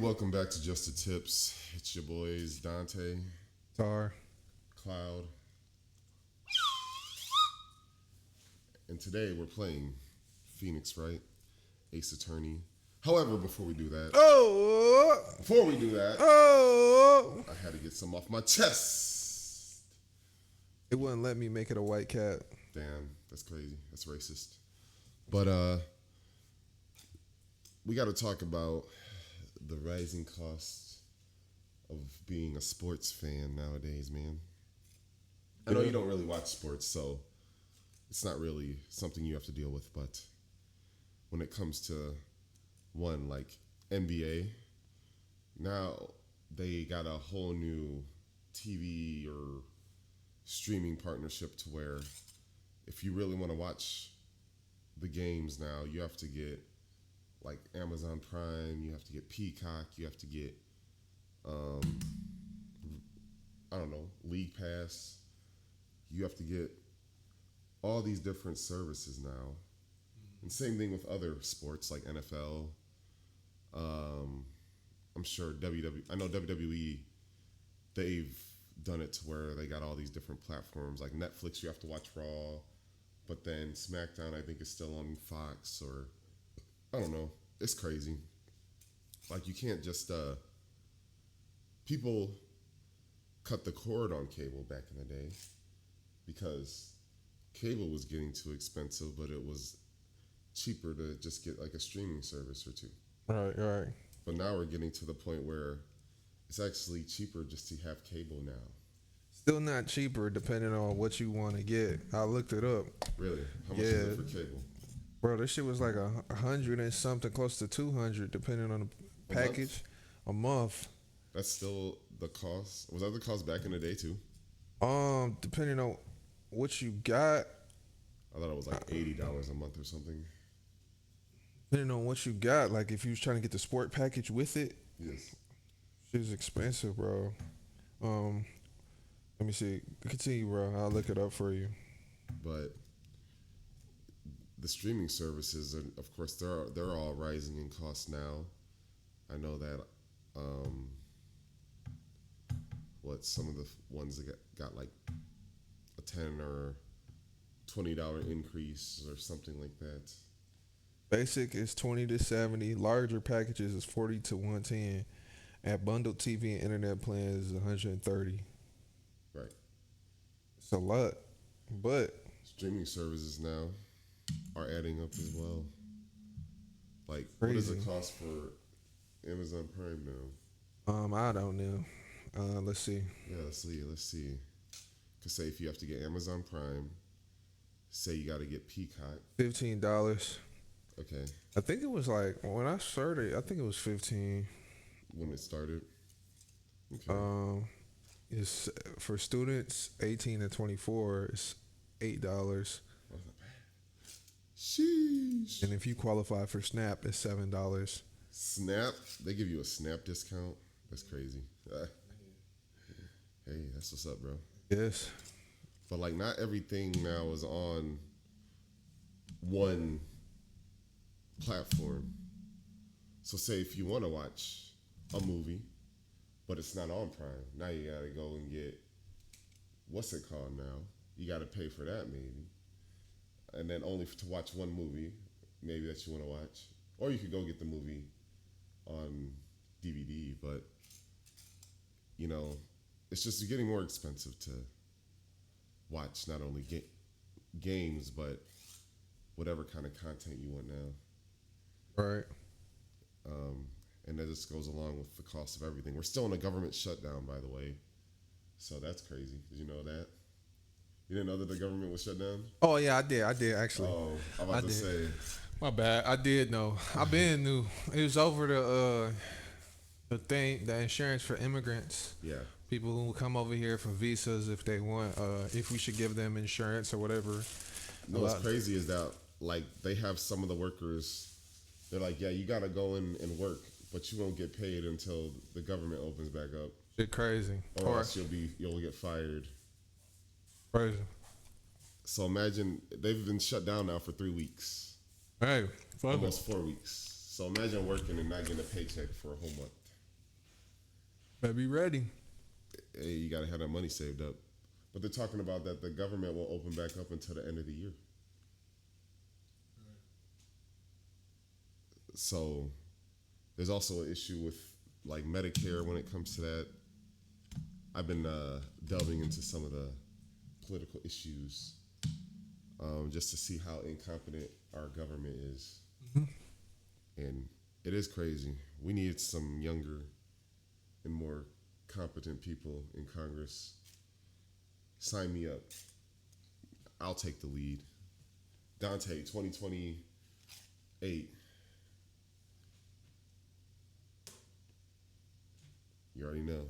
welcome back to Just the Tips. It's your boys Dante, Tar. Cloud, and today we're playing Phoenix Wright, Ace Attorney. However, before we do that, I had to get some off my chest. It wouldn't let me make it a white cat. Damn, that's crazy. That's racist. But we got to talk about the rising cost of being a sports fan nowadays, man. I know you don't really watch sports, so it's not really something you have to deal with. But when it comes to one like NBA, now they got a whole new TV or streaming partnership to where if you really want to watch the games now, you have to get like Amazon Prime, you have to get Peacock, you have to get I don't know, League Pass. You have to get all these different services now. And same thing with other sports like NFL. I'm sure I know WWE, they've done it to where they got all these different platforms. Like Netflix, you have to watch Raw, but then SmackDown, I think, is still on Fox, or I don't know. It's crazy. Like you can't just people cut the cord on cable back in the day because cable was getting too expensive, but it was cheaper to just get like a streaming service or two. Right. But now we're getting to the point where it's actually cheaper just to have cable now. Still not cheaper depending on what you want to get. I looked it up. Really? How much is it for cable? Bro, this shit was like 100 and something, close to 200 depending on the package. A month. That's still the cost? Was that the cost back in the day too? Depending on what you got. I thought it was like $80 a month or something. Depending on what you got, like if you was trying to get the sport package with it, yes, shit's expensive, bro. Let me see. Continue, bro. I'll look it up for you. But the streaming services, are, of course, they're all rising in cost now. I know that. Some of the ones that got like a $10 or $20 increase or something like that. Basic is 20 to 70. Larger packages is 40 to 110. At bundled TV and internet plans is 130. Right. It's a lot, but streaming services now are adding up as well. Like, crazy. What does it cost for Amazon Prime now? I don't know. Let's see. Yeah, let's see. Cause say if you have to get Amazon Prime, say you got to get Peacock. $15. Okay. I think it was like when I started. I think it was 15. When it started. Okay. It's for students 18 to 24. It's $8. That's not bad. Sheesh. And if you qualify for SNAP, it's $7. SNAP? They give you a SNAP discount? That's crazy. Hey, that's what's up, bro. Yes. But like, not everything now is on one platform. So say if you want to watch a movie, but it's not on Prime, now you gotta go and get, what's it called now? You gotta pay for that maybe. And then only to watch one movie, maybe that you want to watch. Or you could go get the movie on DVD, but you know, it's just getting more expensive to watch not only games, but whatever kind of content you want now. Right. And that just goes along with the cost of everything. We're still in a government shutdown, by the way. So that's crazy. Did you know that? You didn't know that the government was shut down? Oh yeah, I did actually. Oh, I'm about to say. My bad. I did know. I been knew. It was over the insurance for immigrants. Yeah. People who come over here for visas if they want, if we should give them insurance or whatever. No, what's crazy is that like they have some of the workers, they're like, yeah, you gotta go in and work, but you won't get paid until the government opens back up. Shit crazy. Or else you'll get fired. Crazy. So imagine they've been shut down now for 3 weeks. Hey, almost 4 weeks. So imagine working and not getting a paycheck for a whole month. Better be ready. Hey, you gotta have that money saved up. But they're talking about that the government won't open back up until the end of the year. So there's also an issue with like Medicare when it comes to that. I've been delving into some of the political issues just to see how incompetent our government is. And it is crazy. We need some younger and more competent people in Congress. Sign me up. I'll take the lead. Dante, 2028. You already know.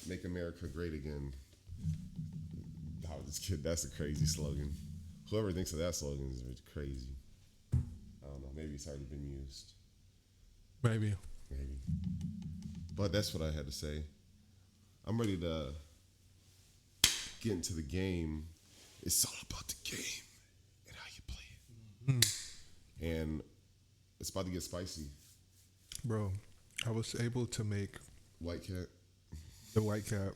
Make America great again. Oh, this kid, that's a crazy slogan. Whoever thinks of that slogan is crazy. I don't know. Maybe it's already been used. Maybe. But that's what I had to say. I'm ready to get into the game. It's all about the game and how you play it. And it's about to get spicy. Bro, I was able to make White cat. the white cap,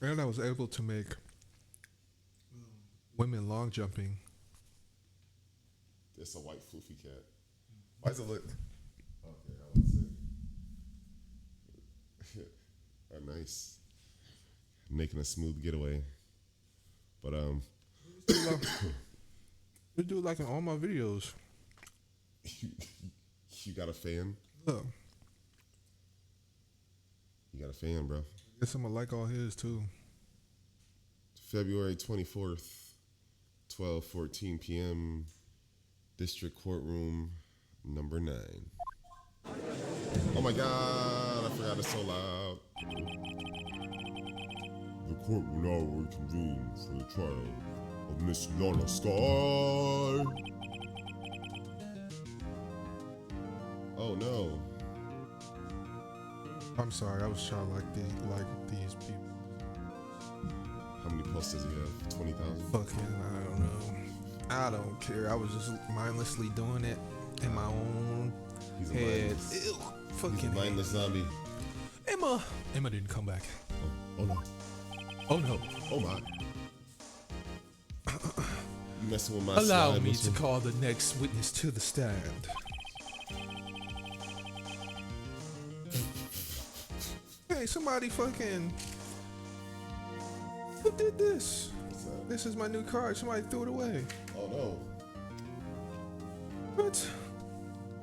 and I was able to make women long jumping. It's a white floofy cat. Why does it look? Okay, I would say. Oh, nice. Making a smooth getaway. But We do it like in all my videos. you got a fan? Look, You got a fan, bro. guess I'm gonna like all his too. February 24th, 12:14 p.m. District Courtroom number 9. Oh my God, I forgot it's so loud. The court will now reconvene for the trial of Miss Lana Sky. Oh no. I'm sorry, I was trying to like these people. How many posts does he have? 20,000? Fucking, I don't know. I don't care. I was just mindlessly doing it in my own He's a head. mindless. Ew, fucking He's a mindless zombie. Emma didn't come back. Oh no. Oh no. Oh my. You messing with my Allow slide, me Miss to One? call the next witness to the stand. Hey, somebody fucking. Who did this? What's that? This is my new card. Somebody threw it away. Oh no. What?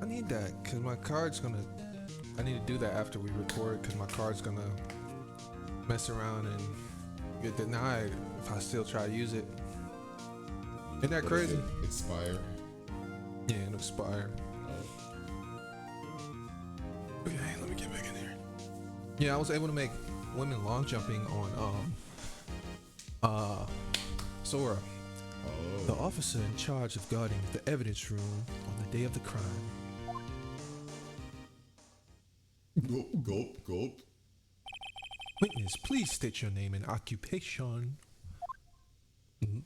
I need that because my card's gonna. I need to do that after we record because my card's gonna mess around and get denied if I still try to use it. Isn't that What crazy? is it? Expire. Yeah, it'll expire. Oh. Okay, let me get back in there. Yeah, I was able to make women long jumping on Sora. The Oh. officer in charge of guarding the evidence room on the day of the crime. Gulp, gulp, gulp. Witness, please state your name and occupation. You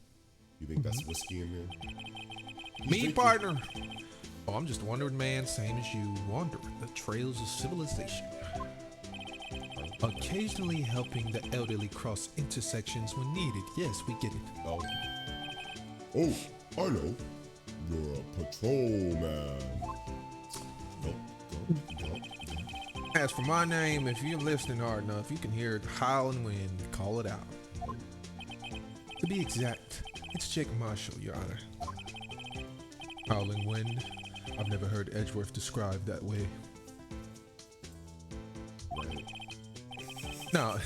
think that's whiskey in there? Me, partner. Oh, I'm just a wandering man, same as you, wandering the trails of civilization. Occasionally helping the elderly cross intersections when needed. Yes, we get it. Oh. Oh, I know. You're a patrolman. Gulp, gulp, gulp. As for my name, if you're listening hard enough, you can hear it howling wind. Call it out. To be exact, it's Jacob Marshall, Your Honor. Howling wind. I've never heard Edgeworth described that way. Right. No,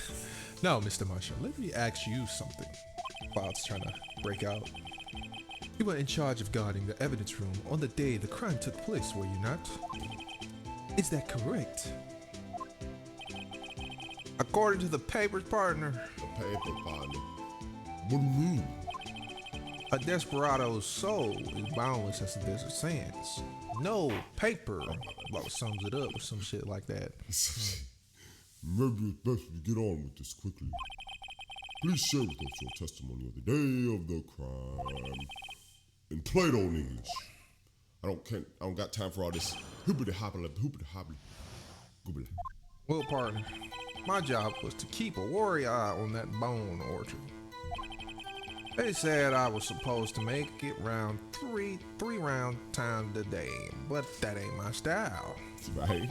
Mr. Marshall, let me ask you something. Bob's trying to break out. You were in charge of guarding the evidence room on the day the crime took place, were you not? Is that correct? According to the paper's partner, The paper partner. What do you mean? a desperado's soul is boundless as the desert sands. No paper. About sums it up or some shit like that. Maybe it's best we get on with this quickly. Please share with us your testimony of the day of the crime. In Plato English. I don't got time for all this hoopity hoppity hoopity hoppity. Google. Well, partner, my job was to keep a wary eye on that bone orchard. They said I was supposed to make it round three round times a day, but that ain't my style. Right.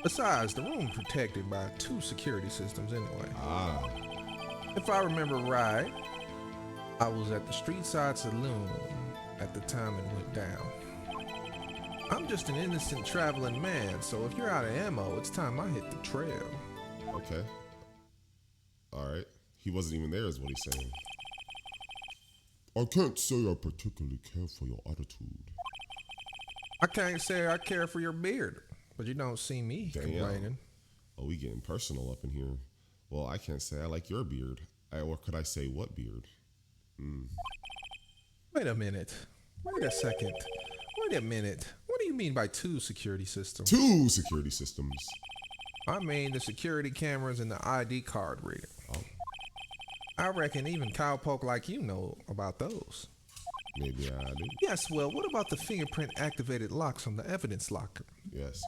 Besides, the room protected by 2 security systems anyway. Ah. If I remember right, I was at the street side saloon at the time it went down. I'm just an innocent traveling man, so if you're out of ammo, it's time I hit the trail. Okay. All right. He wasn't even there, is what he's saying. I can't say I particularly care for your attitude. I can't say I care for your beard, but you don't see me complaining. Oh, we getting personal up in here. Well, I can't say I like your beard. Or could I say what beard? Wait a minute. Wait a second. Wait a minute. What do you mean by 2 security systems? 2 security systems. I mean the security cameras and the ID card reader. Oh. I reckon even cowpoke like you know about those. Maybe I do. Yes, well, what about the fingerprint activated locks on the evidence locker? Yes.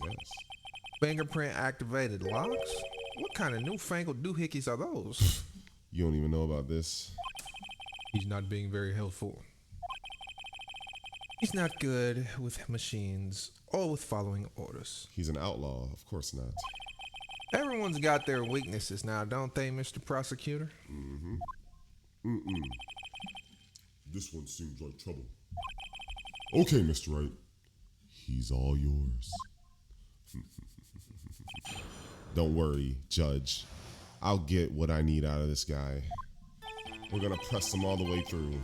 Fingerprint activated locks? What kind of newfangled doohickeys are those? You don't even know about this? He's not being very helpful. He's not good with machines or with following orders. He's an outlaw. Of course not. Everyone's got their weaknesses now, don't they, Mr. Prosecutor? This one seems like trouble. Okay, Mr. Wright. He's all yours. Don't worry, Judge. I'll get what I need out of this guy. We're gonna press him all the way through.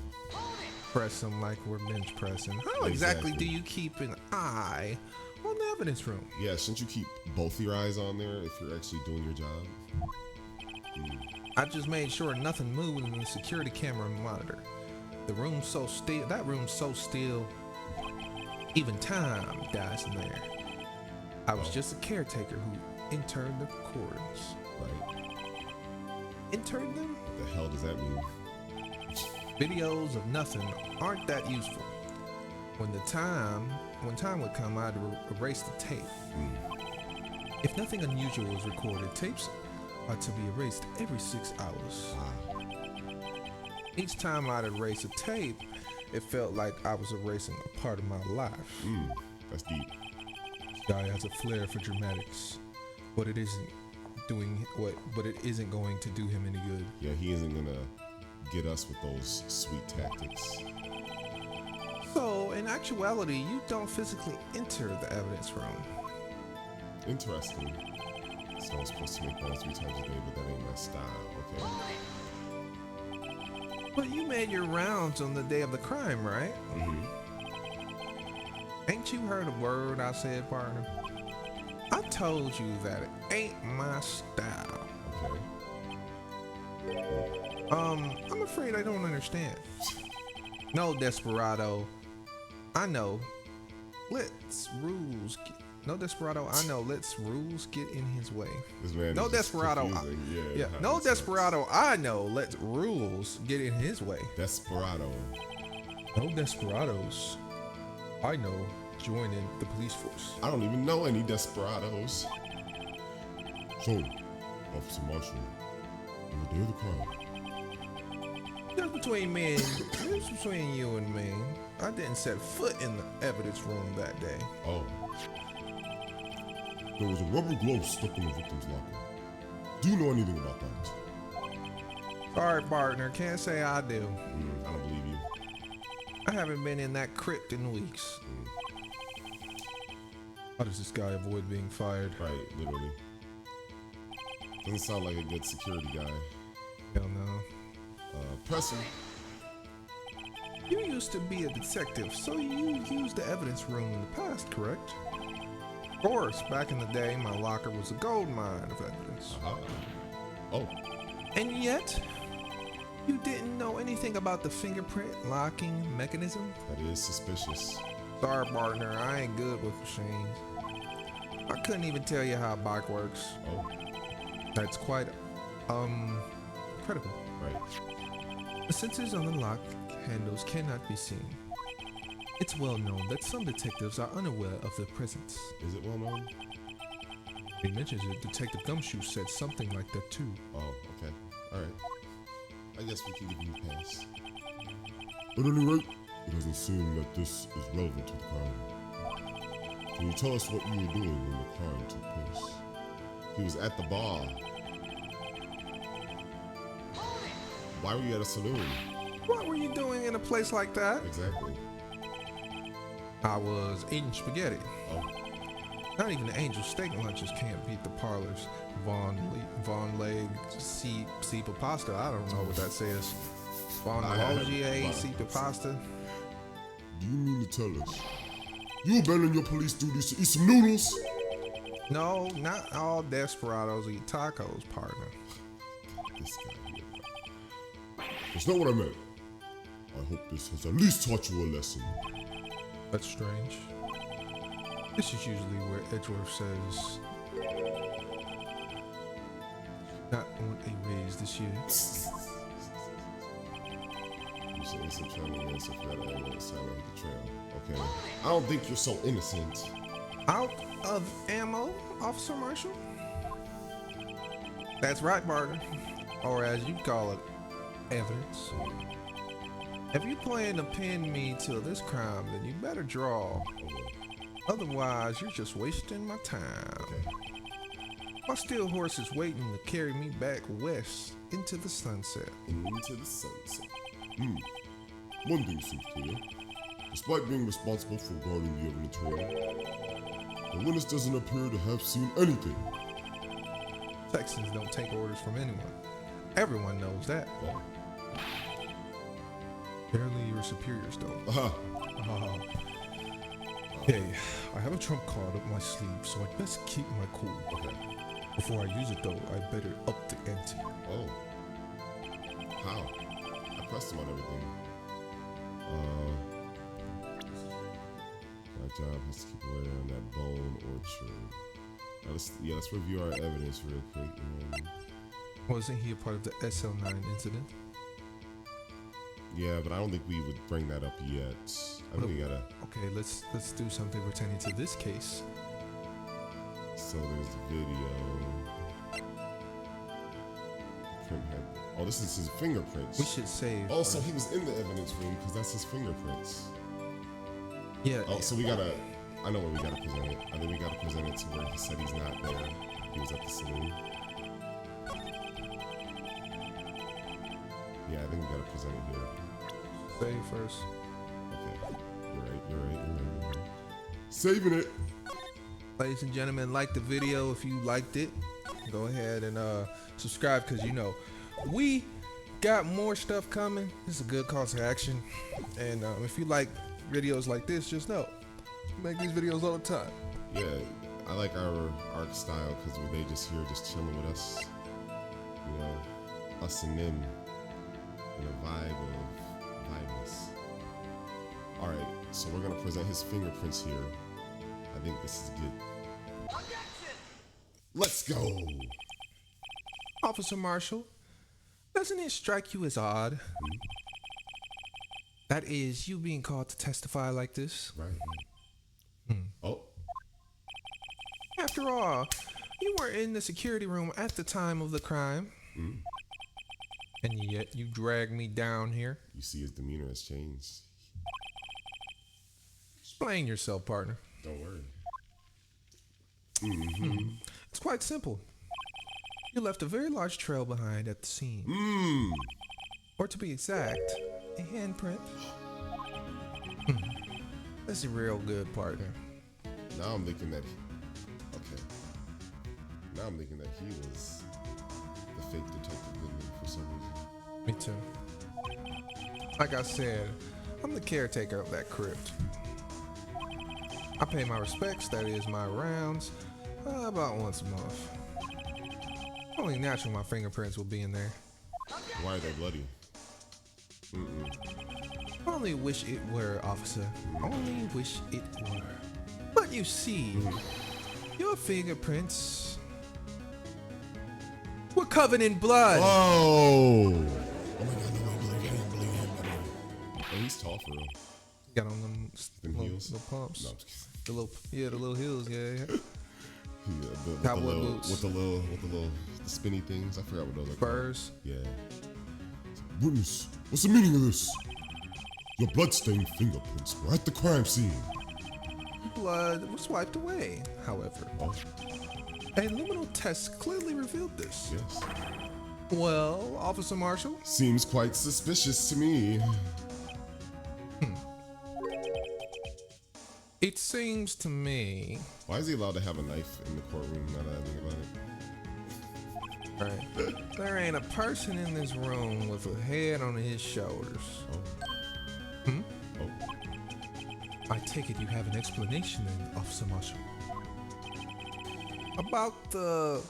Press him like we're bench pressing. How exactly do you keep an eye on the evidence room? Yeah, shouldn't you keep both your eyes on there if you're actually doing your job? I just made sure nothing moved in the security camera monitor. The room's so still. That room's so still. Even time dies in there. I was just a caretaker who interned the recordings. Right. Interned them? What the hell does that mean? Videos of nothing aren't that useful. When time would come, I'd erase the tape. If nothing unusual was recorded, tapes are to be erased every 6 hours. Each time I'd erase a tape, it felt like I was erasing a part of my life. That's deep. This guy has a flair for dramatics, but it isn't going to do him any good. Yeah, he isn't gonna get us with those sweet tactics. So, in actuality, you don't physically enter the evidence room. Interesting. So I'm supposed to make that 3 times a day, but that ain't my style, okay? But you made your rounds on the day of the crime, right? Ain't you heard a word I said, partner? I told you that it ain't my style. Okay. I'm afraid I don't understand. No, Desperado. I know. Let's rules get in his way. This man No is just Desperado. confusing. Yeah. No Desperado. I know. Let rules get in his way. Desperado. No desperados. I know. Join in the police force. I don't even know any desperados. So, Officer Marshall, on the day of the crime. Just between you and me, I didn't set foot in the evidence room that day. Oh. There was a rubber glove stuck in the victim's locker. Do you know anything about that? Sorry, partner. Can't say I do. I don't believe you. I haven't been in that crypt in weeks. How does this guy avoid being fired? Right, literally. Doesn't sound like a good security guy. Hell no. Press him. You used to be a detective, so you used the evidence room in the past, correct? Of course, back in the day, my locker was a gold mine of evidence. Oh. And yet, you didn't know anything about the fingerprint locking mechanism? That is suspicious. Sorry, partner, I ain't good with machines. I couldn't even tell you how a bike works. Oh. That's quite, incredible. Right. The sensors on the lock handles cannot be seen. It's well known that some detectives are unaware of their presence. Is it well known? He mentions it. Detective Gumshoe said something like that too. Oh, okay. Alright. I guess we can give him a pass. At any rate, it doesn't seem that this is relevant to the crime. Can you tell us what you were doing when the crime took place? He was at the bar. Why were you at a saloon? What were you doing in a place like that? Exactly. I was eating spaghetti. Oh, Not even the Angel steak lunches can't beat the parlors. Von Leg, Sipa Pasta. I don't know what that says. Von Logier, Sipa Pasta. do you mean to tell us you abandoned your police duties to eat some noodles? No, not all desperados eat tacos, partner. This guy here. That's not what I meant. I hope this has at least taught you a lesson. That's strange. This is usually where Edgeworth says, not on a raise this year. You say some training and stuff like that. It sound like the trail. Okay. I don't think you're so innocent. Out of ammo, Officer Marshall? That's right, partner. Or as you call it, evidence. If you plan to pin me to this crime, then you better draw. Otherwise, you're just wasting my time. Okay. My steel horse is waiting to carry me back west into the sunset. Into the sunset. One thing seems clear. Despite being responsible for guarding the evidence trail, the witness doesn't appear to have seen anything. Texans don't take orders from anyone. Everyone knows that. Well, Barely your superiors, though. aha. Hey, I have a trump card up my sleeve, so I'd best keep my cool. Okay. Before I use it, though, I'd better up the ante. Oh. How? I pressed him on everything. My job has to keep away on that bone orchard. Now let's review our evidence real quick. Wasn't he a part of the SL9 incident? Yeah, but I don't think we would bring that up yet. I think we gotta. Okay, let's do something pertaining to this case. So there's the video. Oh, this is his fingerprints. We should save. Oh, so he was in the evidence room because that's his fingerprints. Yeah. Oh, so we gotta. I know where we gotta present it. I think we gotta present it to where he said he's not there. He was at the saloon. Yeah, I think we gotta present it here. Save first. Okay. You're right. Saving it. Ladies and gentlemen, like the video if you liked it. Go ahead and subscribe because we got more stuff coming. This is a good call to action. And if you like videos like this, just know we make these videos all the time. Yeah, I like our art style because they just here just chilling with us. You know, us and them in a vibe of vibeless. Alright, so we're gonna present his fingerprints here. I think this is good. Let's go! Officer Marshall, doesn't it strike you as odd? That is, you being called to testify like this? Right. Oh. After all, you were in the security room at the time of the crime. And yet you dragged me down here. You see his demeanor has changed. Explain yourself, partner. Don't worry. It's quite simple. You left a very large trail behind at the scene. Or to be exact, a handprint. That's real good, partner. Now I'm thinking that. Okay. Now I'm thinking that he was the fake Detective Goodman for some reason. Me too. Like I said, I'm the caretaker of that crypt. I pay my respects, that is my rounds, about once a month. Only natural my fingerprints will be in there. Why are they bloody? Only wish it were, officer. Only wish it were. But you see, your fingerprints were covered in blood. Oh! Oh my god, no way, believe him. Oh, he's tall for real. Got on them Them heels? little pumps. No, I'm just kidding. The little heels, yeah. Yeah, Cowboy boots. with the little spinny things. I forgot what those are called. Spurs. Yeah. Witness, what's the meaning of this? Your bloodstained fingerprints were at the crime scene. Blood was wiped away, however. Oh, A liminal test clearly revealed this. yes. Well, Officer Marshall, Seems quite suspicious to me. it seems to me. Why is he allowed to have a knife in the courtroom now that I think about it? Right. There ain't a person in this room with a head on his shoulders. Oh. Oh. I take it you have an explanation then, Officer Marshall. About the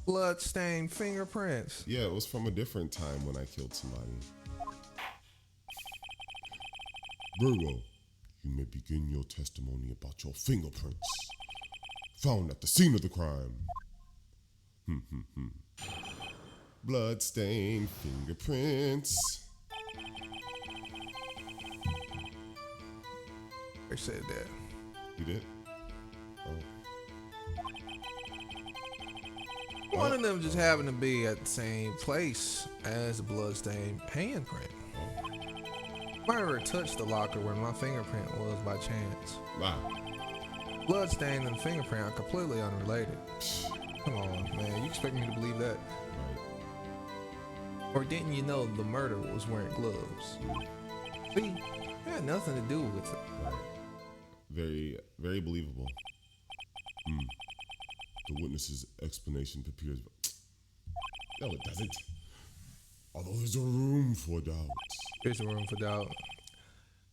blood-stained fingerprints. Yeah, it was from a different time when I killed somebody. Very well. You may begin your testimony about your fingerprints found at the scene of the crime. Blood-stained fingerprints. They said that. You did? Oh. One of them just happened to be at the same place as the blood-stained handprint. Murderer touched the locker where my fingerprint was by chance. Wow. Bloodstain and fingerprint are completely unrelated. Come on, man. You expect me to believe that? Right. Or didn't you know the murderer was wearing gloves? See, it had nothing to do with it. Right. Very, very believable. The witness's explanation appears. No, it doesn't. Although there's a room for doubt. There's a room for doubt.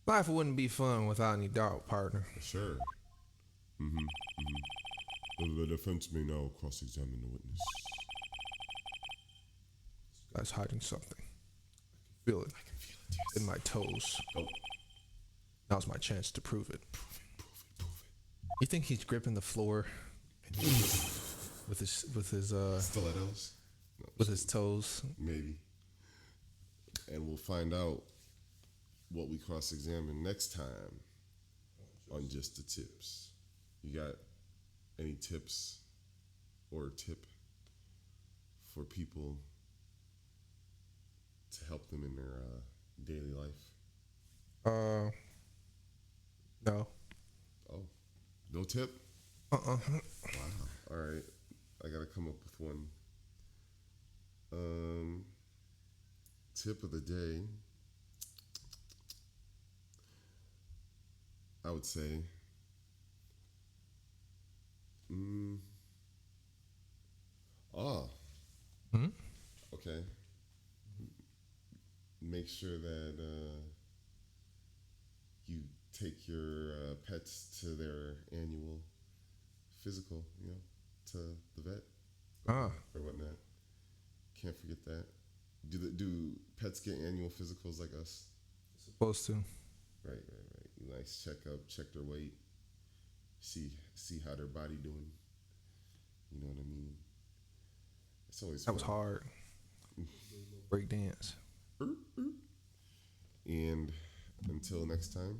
Life wouldn't be fun without any doubt, partner. Sure. The defense may now cross-examine the witness. This guy's hiding something. Feel it. I can feel it, yes. In my toes. Oh. Now's my chance to prove it. Prove it. You think he's gripping the floor with his Stilettos? No, with his toes? maybe. And we'll find out what we cross-examine next time on Just the Tips. You got any tips or tip for people to help them in their daily life? No. Oh, no tip? Wow. All right. I got to come up with one. Tip of the day. I would say. Okay. Make sure that you take your pets to their annual physical, to the vet or whatnot. Can't forget that. Do pets get annual physicals like us? Supposed to. Right. Nice checkup, check their weight, see how their body doing. You know what I mean? It's always That was hard. Break dance. And until next time.